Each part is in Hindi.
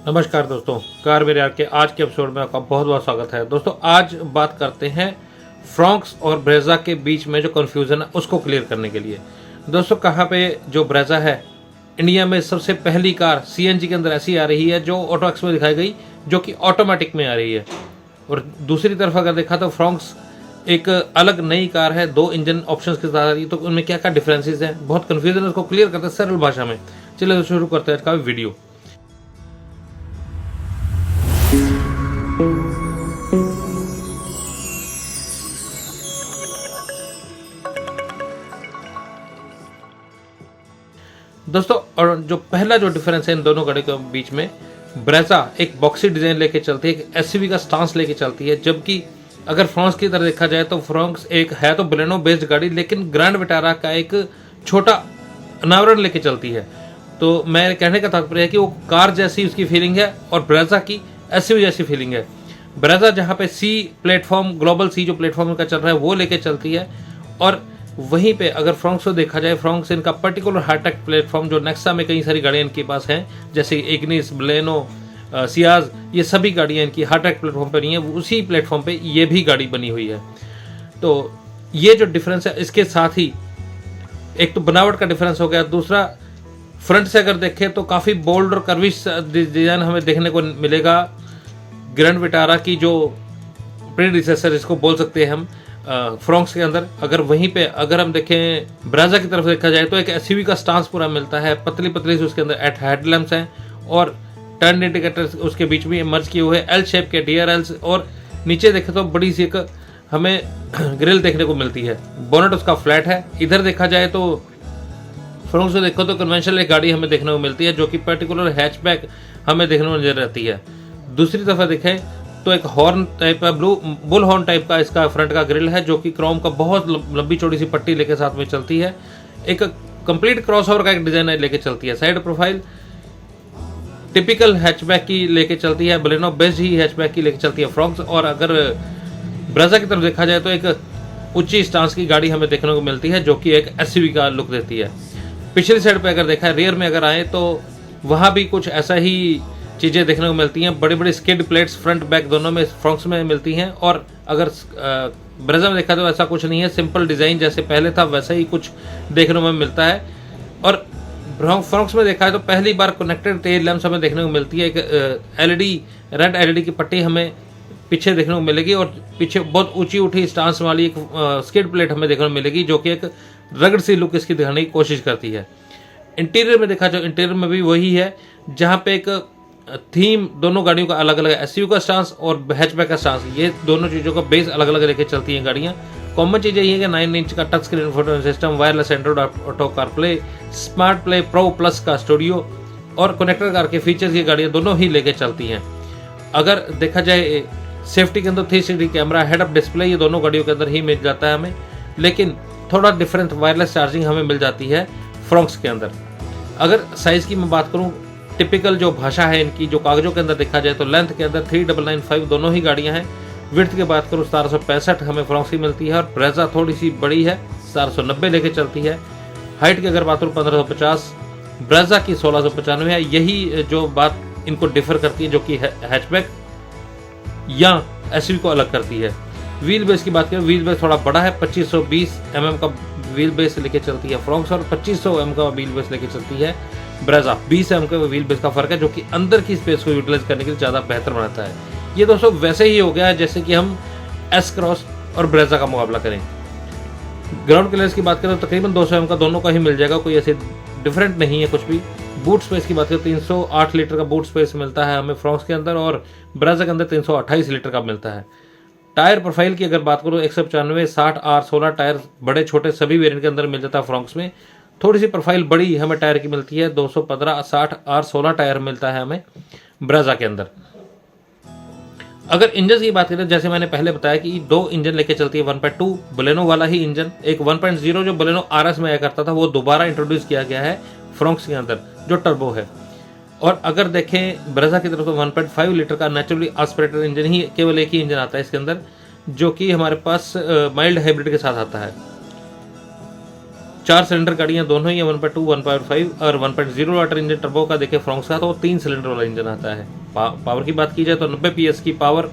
नमस्कार दोस्तों, कार मेरे यार के आज के एपिसोड में आपका बहुत बहुत स्वागत है। दोस्तों आज बात करते हैं फ्रॉन्क्स और ब्रेजा के बीच में जो कन्फ्यूज़न है उसको क्लियर करने के लिए। दोस्तों कहाँ पे जो ब्रेजा है, इंडिया में सबसे पहली कार सीएनजी के अंदर ऐसी आ रही है जो ऑटोएक्स में दिखाई गई, जो कि ऑटोमेटिक में आ रही है। और दूसरी तरफ अगर देखा तो फ्रॉन्क्स एक अलग नई कार है, 2 इंजन ऑप्शंस के साथ आ रही है। तो उनमें क्या क्या डिफरेंसेस हैं, बहुत कन्फ्यूजन है, उसको क्लियर करते हैं सरल भाषा में। चलिए शुरू करते हैं आज का वीडियो। दोस्तों और जो पहला जो डिफरेंस है इन दोनों गाड़ियों के बीच में, ब्रेजा एक बॉक्सी डिजाइन लेके चलती है, एक एसयूवी का स्टांस लेके चलती है, जबकि अगर फ्रॉन्क्स की तरह देखा जाए तो फ्रॉन्क्स एक है तो बलेनो बेस्ड गाड़ी, लेकिन ग्रैंड विटारा का एक छोटा अनावरण लेके चलती है। तो मैं कहने का तात्पर्य है कि वो कार जैसी उसकी फीलिंग है और ब्रेजा की एसयूवी जैसी फीलिंग है। ब्रेजा जहाँ पे सी प्लेटफॉर्म, ग्लोबल सी जो प्लेटफॉर्म का चल रहा है वो लेके चलती है, और वहीं पे अगर फ्रॉन्क्स को देखा जाए, फ्रॉन्क्स इनका पर्टिकुलर हाईटेक प्लेटफॉर्म जो नेक्सा में कई सारी गाड़ियां इनके पास हैं, जैसे इग्निस, बलेनो, सियाज, ये सभी गाड़ियां इनकी हाईटेक प्लेटफॉर्म पर नहीं है, उसी प्लेटफॉर्म पे ये भी गाड़ी बनी हुई है। तो ये जो डिफरेंस है, इसके साथ ही एक तो बनावट का डिफरेंस हो गया, दूसरा फ्रंट से अगर देखें तो काफ़ी बोल्ड और कर्विश डिजाइन हमें देखने को मिलेगा। ग्रैंड विटारा की जो प्रीडिसेसर इसको बोल सकते हैं हम फ्रॉन्क्स के अंदर, अगर वहीं पे अगर हम देखें ब्रेजा की तरफ देखा जाए तो एक एसयूवी का स्टांस पूरा मिलता है, पतली पतली से उसके अंदर हेडलैम्प्स हैं और टर्न इंडिकेटर्स उसके बीच में मर्ज किए हुए एल शेप के DRLs, और नीचे देखें तो बड़ी सी एक हमें ग्रिल देखने को मिलती है। बोनट उसका फ्लैट है। इधर देखा जाए तो फ्रॉन्क्स को देखो तो कन्वेंशनल एक गाड़ी हमें देखने को मिलती है, जो कि पर्टिकुलर हैचबैक हमें देखने को नजर आती है। दूसरी तरफ देखें तो एक हॉर्न टाइप का, बुल हॉर्न टाइप का इसका फ्रंट का ग्रिल है, जो कि क्रोम का बहुत लंबी चौड़ी सी पट्टी लेके साथ में चलती है। एक कंप्लीट क्रॉसओवर का एक डिजाइन लेके चलती है। साइड प्रोफाइल टिपिकल हैचबैक की लेके चलती है, बलेनो बेस्ड ही हैचबैक की लेके चलती है फ्रॉन्क्स। और अगर ब्रेजा की तरफ देखा जाए तो एक ऊंची स्टांस की गाड़ी हमें देखने को मिलती है, जो कि एक एसयूवी का लुक देती है। पिछली साइड पे अगर देखा है, रेयर में अगर आए तो वहां भी कुछ ऐसा ही चीज़ें देखने को मिलती हैं। बड़ी बड़ी स्किड प्लेट्स फ्रंट बैक दोनों में फ्रॉन्क्स में मिलती हैं, और अगर ब्रेजा में देखा तो ऐसा कुछ नहीं है, सिंपल डिज़ाइन जैसे पहले था वैसा ही कुछ देखने में मिलता है। और फ्रॉन्क्स में देखा है तो पहली बार कनेक्टेड टेल लैम्प्स हमें देखने को मिलती है। एक एलईडी, रेड एलईडी की पट्टी हमें पीछे देखने को मिलेगी, और पीछे बहुत ऊंची उठी स्टांस वाली एक स्किड प्लेट हमें देखने को मिलेगी, जो कि एक रगड़ सी लुक इसकी दिखाने की कोशिश करती है। इंटीरियर में देखा जाए, इंटीरियर में भी वही है, जहाँ पे एक थीम दोनों गाड़ियों का अलग अलग है, एसयूवी का स्टांस और हैचबैक का स्टांस, ये दोनों चीज़ों का बेस अलग अलग लेके चलती हैं गाड़ियाँ। कॉमन चीज़ यही है कि 9 इंच का touch screen photo system, wireless Android auto CarPlay, smart play pro plus का स्टूडियो और कनेक्टर कार के फीचर्स ये गाड़ियाँ दोनों ही लेके चलती हैं। अगर देखा जाए सेफ्टी के अंदर 360 कैमरा, हेड अप डिस्प्ले, ये दोनों गाड़ियों के अंदर ही मिल जाता है हमें, लेकिन थोड़ा डिफरेंट वायरलेस चार्जिंग हमें मिल जाती है फ्रॉन्क्स के अंदर। अगर साइज़ की मैं बात करूँ, टिपिकल जो भाषा है इनकी, जो कागजों के अंदर देखा जाए तो लेंथ के अंदर 3995 दोनों ही गाड़ियां हैं। विड्थ की बात करूँ 1765 हमें फ्रॉन्क्स की मिलती है, और ब्रेजा थोड़ी सी बड़ी है, 1790 लेके चलती है। हाइट की अगर बात करूँ 1550, ब्रेजा की 1695 है। यही जो बात इनको डिफर करती है, जो कि हैचबैक या एसयूवी को अलग करती है। व्हील बेस की बात करें, व्हील बेस थोड़ा बड़ा है, 2520 mm का व्हील बेस लेके चलती है फ्रॉन्क्स, और 2500 mm का व्हील बेस लेके चलती है ब्रेजा। 20 mm का व्हील बेस का फर्क है, जो कि अंदर की स्पेस को यूटिलाइज करने के लिए ज़्यादा बेहतर बनाता है। ये दोस्तों वैसे ही हो गया है जैसे कि हम एस क्रॉस और ब्रेजा का मुकाबला करें। ग्राउंड क्लियरेंस की बात करें तो तकरीबन 200 mm का दोनों का ही मिल जाएगा, कोई ऐसे डिफरेंट नहीं है कुछ भी। बूट स्पेस की बात करें 308 लीटर का बूट स्पेस मिलता है हमें फ्रॉन्क्स के अंदर, और ब्रेजा के अंदर 328 लीटर का मिलता है। टायर प्रोफाइल की अगर बात करूँ 195, 60, R16 टायर बड़े छोटे सभी वेरिएंट के अंदर मिल जाता है फ्रॉन्क्स में। थोड़ी सी प्रोफाइल बड़ी हमें टायर की मिलती है, 215, 60, R16 टायर मिलता है हमें ब्रेजा के अंदर। अगर इंजन की बात करें, जैसे मैंने पहले बताया कि 2 इंजन लेके चलती है, 1.2 बलेनो वाला ही इंजन, एक 1.0 जो बलेनो RS में आया करता था वो दोबारा इंट्रोड्यूस किया गया है फ्रॉन्क्स के अंदर, जो टर्बो है। और अगर देखें ब्रेजा की तरफ तो 1.5 लीटर का नेचुरली एस्पिरेटेड इंजन ही, केवल एक ही इंजन आता है इसके अंदर, जो कि हमारे पास माइल्ड हाइब्रिड के साथ आता है। 4 सिलेंडर गाड़ियाँ दोनों ही 1.2, 1.5 और 1.0 वाटर इंजन टर्बो का देखें फ्रोंक्स का, तो 3 सिलेंडर वाला इंजन आता है। पावर की बात की जाए तो 90 PS की पावर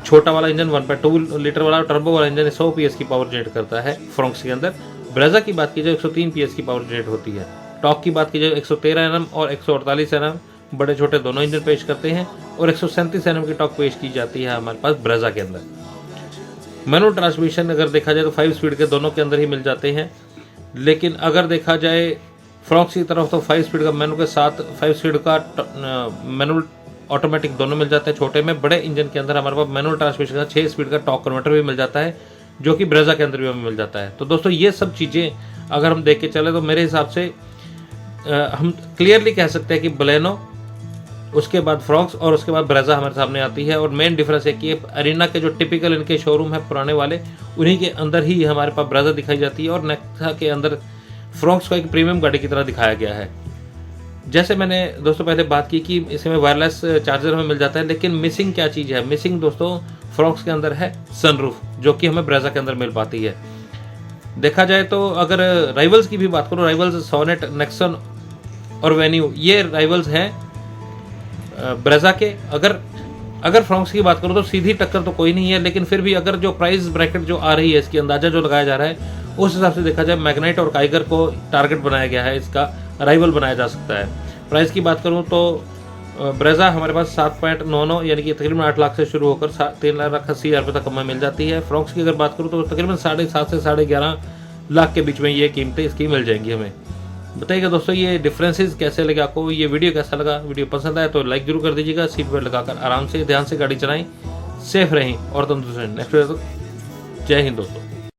छोटा वाला इंजन, 1.2 लीटर वाला टर्बो वाला इंजन 100 PS की पावर जनरेट करता है फ्रोंक्स के अंदर। ब्रेजा की बात की जाए 103 PS की पावर जनरेट होती है। टॉर्क की बात की जाए 113 Nm और 148 Nm बड़े छोटे दोनों इंजन पेश करते हैं और 137 Nm की टॉर्क पेश की जाती है हमारे पास ब्रेजा के अंदर। मैनुअल ट्रांसमिशन अगर देखा जाए तो 5 स्पीड के दोनों के अंदर ही मिल जाते हैं, लेकिन अगर देखा जाए फ्रोंक्स की तरफ तो 5 स्पीड का मैनुअल के साथ 5 स्पीड का मैनुअल ऑटोमेटिक दोनों मिल जाते हैं। छोटे में बड़े इंजन के अंदर हमारे पास मैनुअल ट्रांसमिशन का 6 स्पीड का टॉर्क कन्वर्टर भी मिल जाता है, जो कि ब्रेजा के अंदर भी हमें मिल जाता है। तो दोस्तों ये सब चीज़ें अगर हम देख के चले तो मेरे हिसाब से हम क्लियरली कह सकते हैं कि बलेनो, उसके बाद फ्रोंक्स और उसके बाद ब्रेजा हमारे सामने आती है। और मेन डिफरेंस है कि अरीना के जो टिपिकल इनके शोरूम है पुराने वाले, उन्हीं के अंदर ही हमारे पास ब्रेजा दिखाई जाती है और नेक्सा के अंदर फ्रोंक्स को एक प्रीमियम गाड़ी की तरह दिखाया गया है। जैसे मैंने दोस्तों पहले बात की कि इसमें वायरलेस चार्जर हमें मिल जाता है, लेकिन मिसिंग क्या चीज़ है? मिसिंग दोस्तों फ्रोंक्स के अंदर है सनरूफ, जो कि हमें ब्रेजा के अंदर मिल पाती है। देखा जाए तो अगर राइवल्स की भी बात करो, राइवल्स सोनेट, नेक्सन और वेन्यू, ये राइवल्स हैं ब्रेजा के। अगर फ्रोंक्स की बात करो तो सीधी टक्कर तो कोई नहीं है, लेकिन फिर भी अगर जो प्राइस ब्रैकेट जो आ रही है, इसकी अंदाजा जो लगाया जा रहा है, उस हिसाब से देखा जाए मैग्नाइट और काइगर को टारगेट बनाया गया है, इसका राइवल बनाया जा सकता है। प्राइस की बात करूं तो ब्रेजा हमारे पास 7.99 यानी कि तकरीबन 8 लाख से शुरू होकर 3,80,000 रुपये तक हमें मिल जाती है। फ्रोंक्स की अगर बात करूं तो तकरीबन 7.5 से 11.5 लाख के बीच में ये कीमतें इसकी मिल जाएंगी हमें। बताइएगा दोस्तों ये डिफरेंसेस कैसे लगे आपको, ये वीडियो कैसा लगा? वीडियो पसंद आए तो लाइक जरूर कर दीजिएगा। सीट बेल्ट लगाकर आराम से ध्यान से गाड़ी चलाएं, सेफ रहें और तंदुरुस्त रहें। नेक्स्ट वीडियो तक जय हिंद दोस्तों।